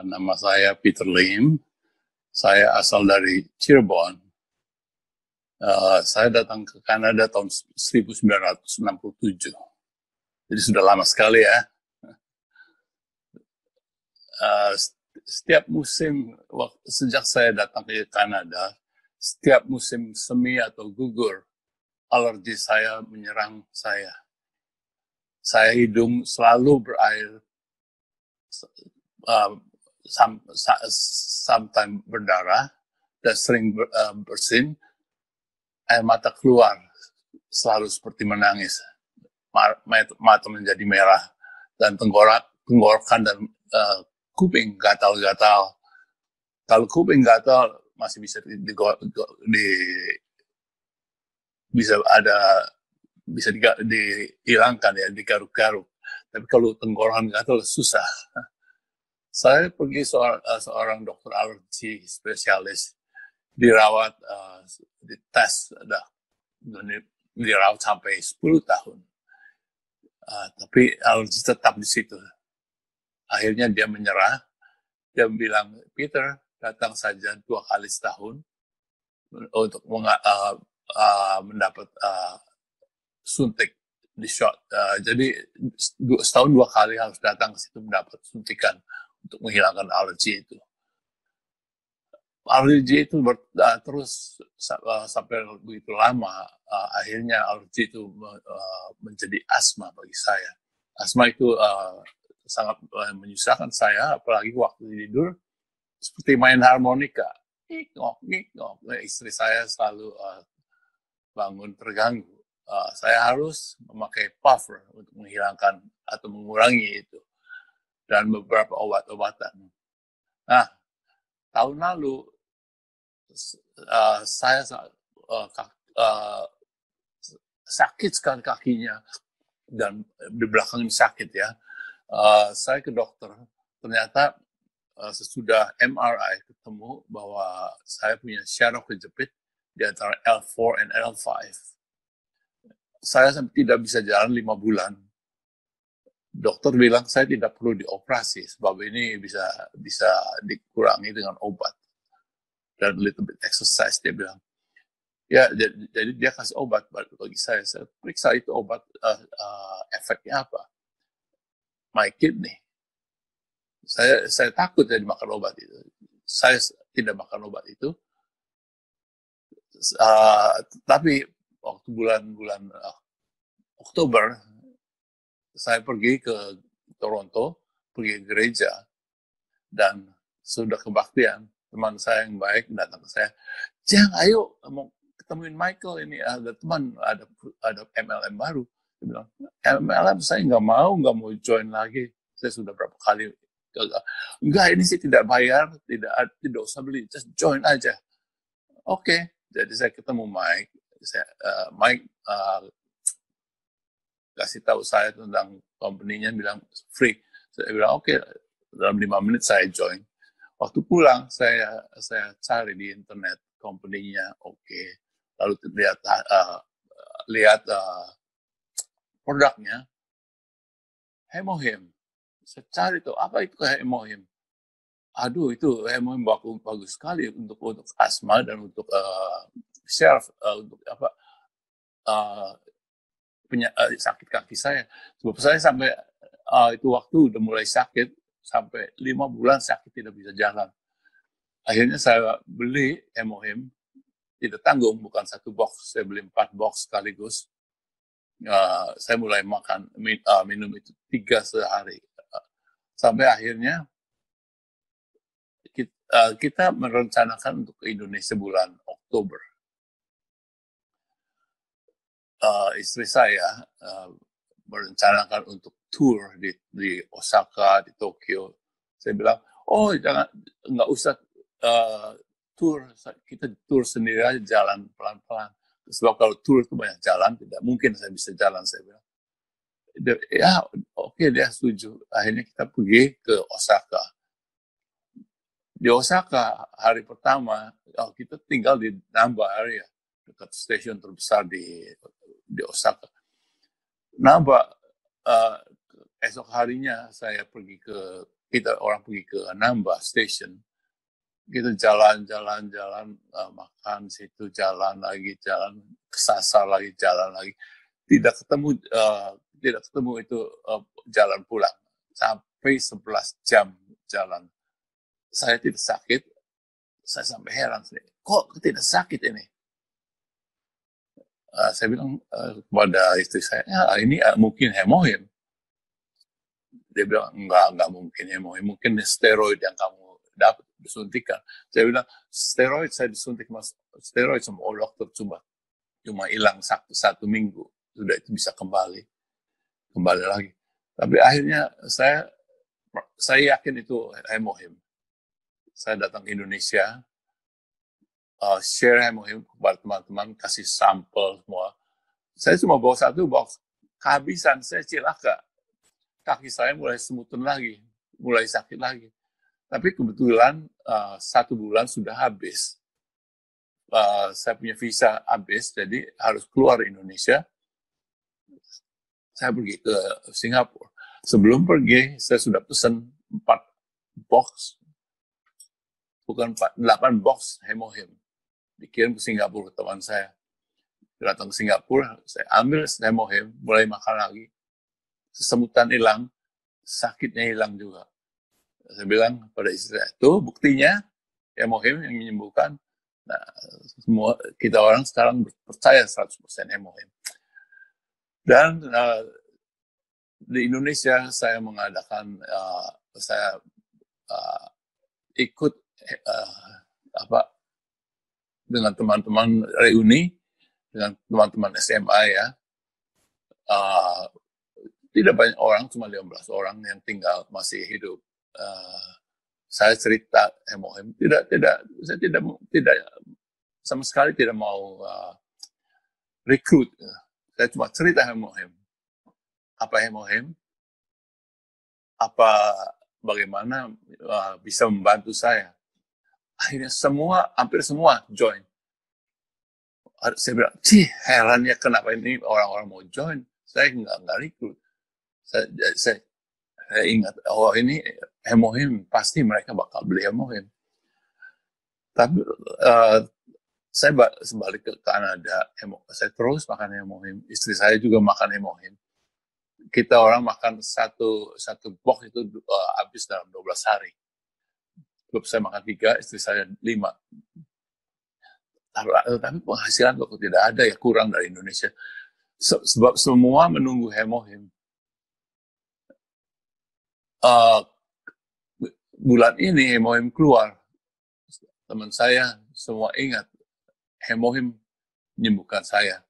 Nama saya Peter Lim. Saya asal dari Cirebon. Saya datang ke Kanada tahun 1967. Jadi sudah lama sekali ya. Setiap musim, sejak saya datang ke Kanada, setiap musim semi atau gugur, alergi saya menyerang saya. Saya hidung selalu berair, sometimes berdarah, dan sering bersin, air mata keluar, selalu seperti menangis. Mata menjadi merah, dan tenggorokan dan kuping gatal-gatal. Kalau kuping gatal masih bisa dihilangkan ya, digaruk-garuk. Tapi kalau tenggorokan gatal susah. Saya pergi seorang dokter alergi spesialis, dirawat, dites, dirawat sampai 10 tahun. Tapi alergi tetap di situ. Akhirnya dia menyerah. Dia bilang, Peter, datang saja 2 kali setahun untuk mendapat suntik di shot. Jadi setahun 2 kali harus datang ke situ mendapat suntikan untuk menghilangkan alergi itu. Alergi itu terus sampai begitu lama. Akhirnya alergi itu menjadi asma bagi saya. Asma itu sangat menyusahkan saya, apalagi waktu tidur, seperti main harmonika. Ngok. Istri saya selalu bangun terganggu. Saya harus memakai puffer untuk menghilangkan atau mengurangi itu. Dan beberapa obat-obatan. Nah, tahun lalu, saya sakit sekali kakinya. Dan di belakang ini sakit ya. Saya ke dokter, ternyata sesudah MRI ketemu bahwa saya punya syaraf kejepit di antara L4 dan L5. Saya tidak bisa jalan 5 bulan. Dokter bilang saya tidak perlu dioperasi sebab ini bisa dikurangi dengan obat dan little bit exercise. Dia bilang, ya jadi dia kasih obat bagi saya. Saya periksa itu obat, efeknya apa? My kidney. Saya takut ya dimakan obat itu. Saya tidak makan obat itu. Tapi waktu bulan Oktober, saya pergi ke Toronto, pergi ke gereja, dan sudah kebaktian. Teman saya yang baik datang ke saya, Jang, ayo mau ketemuin Michael, ini ada teman, ada MLM baru. Dia bilang, MLM saya nggak mau join lagi. Saya sudah berapa kali gagal. Enggak, ini sih tidak bayar, tidak usah beli, just join aja. Oke. Jadi saya ketemu Mike. Mike kasih tahu saya tentang company-nya, bilang free. Saya bilang oke, dalam 5 menit saya join. Waktu pulang saya cari di internet company-nya, oke. Lalu lihat produknya, Hemohim. Saya cari tuh apa itu Hemohim. Aduh, itu Hemohim bagus sekali untuk asma dan untuk untuk sakit kaki saya. Sebab saya sampai itu waktu udah mulai sakit, sampai 5 bulan sakit tidak bisa jalan. Akhirnya saya beli Hemohim, tidak tanggung, bukan 1 box, saya beli 4 box sekaligus. Saya mulai minum itu 3 sehari. Sampai akhirnya kita merencanakan untuk ke Indonesia bulan Oktober. Istri saya merencanakan untuk tour di Osaka, di Tokyo. Saya bilang, oh nggak usah tour, kita tour sendiri aja, jalan pelan-pelan. Sebab kalau tour itu banyak jalan, tidak mungkin saya bisa jalan, saya bilang. Ya, oke, dia setuju. Akhirnya kita pergi ke Osaka. Di Osaka, hari pertama, kita tinggal di Namba area, dekat stasiun terbesar di Osaka. Namba, esok harinya saya pergi ke kita orang pergi ke Namba Station, kita jalan, makan situ, jalan kesasar lagi, jalan lagi, tidak ketemu itu jalan pulang sampai 11 jam jalan. Saya tidak sakit, saya sampai heran, kok tidak sakit ini? Saya bilang kepada istri saya, ini mungkin hemohim. Dia bilang, enggak mungkin hemohim, mungkin steroid yang kamu dapat disuntikan. Saya bilang, steroid saya disuntik steroid sama dokter cuma hilang satu minggu, sudah itu bisa kembali lagi. Tapi akhirnya saya yakin itu hemohim. Saya datang ke Indonesia, share hemohim kepada teman-teman, kasih sampel semua. Saya cuma bawa satu box, kehabisan, saya cilaka. Kaki saya mulai semutun lagi, mulai sakit lagi. Tapi kebetulan 1 bulan sudah habis. Saya punya visa habis, jadi harus keluar Indonesia. Saya pergi ke Singapura. Sebelum pergi, saya sudah pesan 4 box, bukan 8 box hemohim. Dikirim ke Singapura ke teman saya. Datang ke Singapura, saya ambil hemohim, mulai makan lagi. Sesemutan hilang, sakitnya hilang juga. Saya bilang pada istri saya, tuh buktinya hemohim yang menyembuhkan. Nah, semua kita orang sekarang percaya 100% hemohim. Dan di Indonesia saya mengadakan, saya ikut dengan teman-teman reuni, dengan teman-teman SMA ya. Tidak banyak orang, cuma 15 orang yang tinggal masih hidup. Saya cerita hemohim, saya tidak sama sekali tidak mau rekrut. Saya cuma cerita hemohim. Apa hemohim? Bagaimana bisa membantu saya? Akhirnya hampir semua join. Saya bilang, herannya kenapa ini orang-orang mau join? Saya nggak rekrut. Saya ingat, ini hemohim, pasti mereka bakal beli hemohim. Tapi saya balik ke Kanada, saya terus makan hemohim. Istri saya juga makan hemohim. Kita orang makan satu box itu habis dalam 12 hari. Saya makan 3, istri saya 5. Tapi penghasilan kok tidak ada, ya kurang dari Indonesia. Sebab semua menunggu hemohim. Bulan ini hemohim keluar. Teman saya semua ingat, hemohim menyembuhkan saya.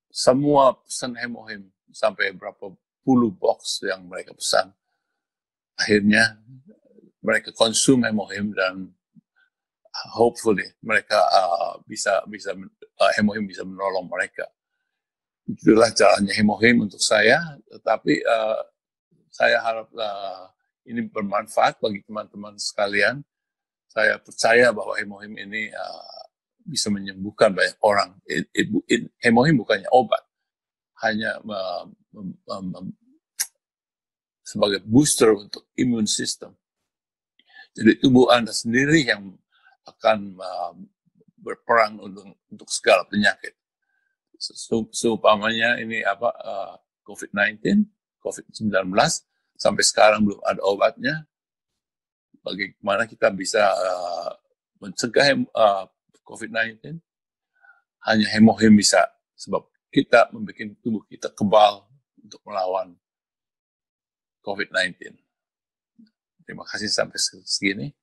Semua pesan hemohim, sampai berapa puluh box yang mereka pesan. Akhirnya mereka konsum hemohim dan hopefully mereka hemohim bisa menolong mereka. Itulah jalannya hemohim untuk saya. Tetapi saya harap ini bermanfaat bagi teman-teman sekalian. Saya percaya bahwa hemohim ini bisa menyembuhkan banyak orang. Hemohim bukannya obat, hanya sebagai booster untuk imun sistem. Jadi tubuh Anda sendiri yang akan berperang untuk segala penyakit. Seumpamanya ini COVID-19, COVID-19, sampai sekarang belum ada obatnya. Bagaimana kita bisa mencegah COVID-19? Hanya hemohim bisa, sebab kita membuat tubuh kita kebal untuk melawan COVID-19. Terima kasih sampai segini.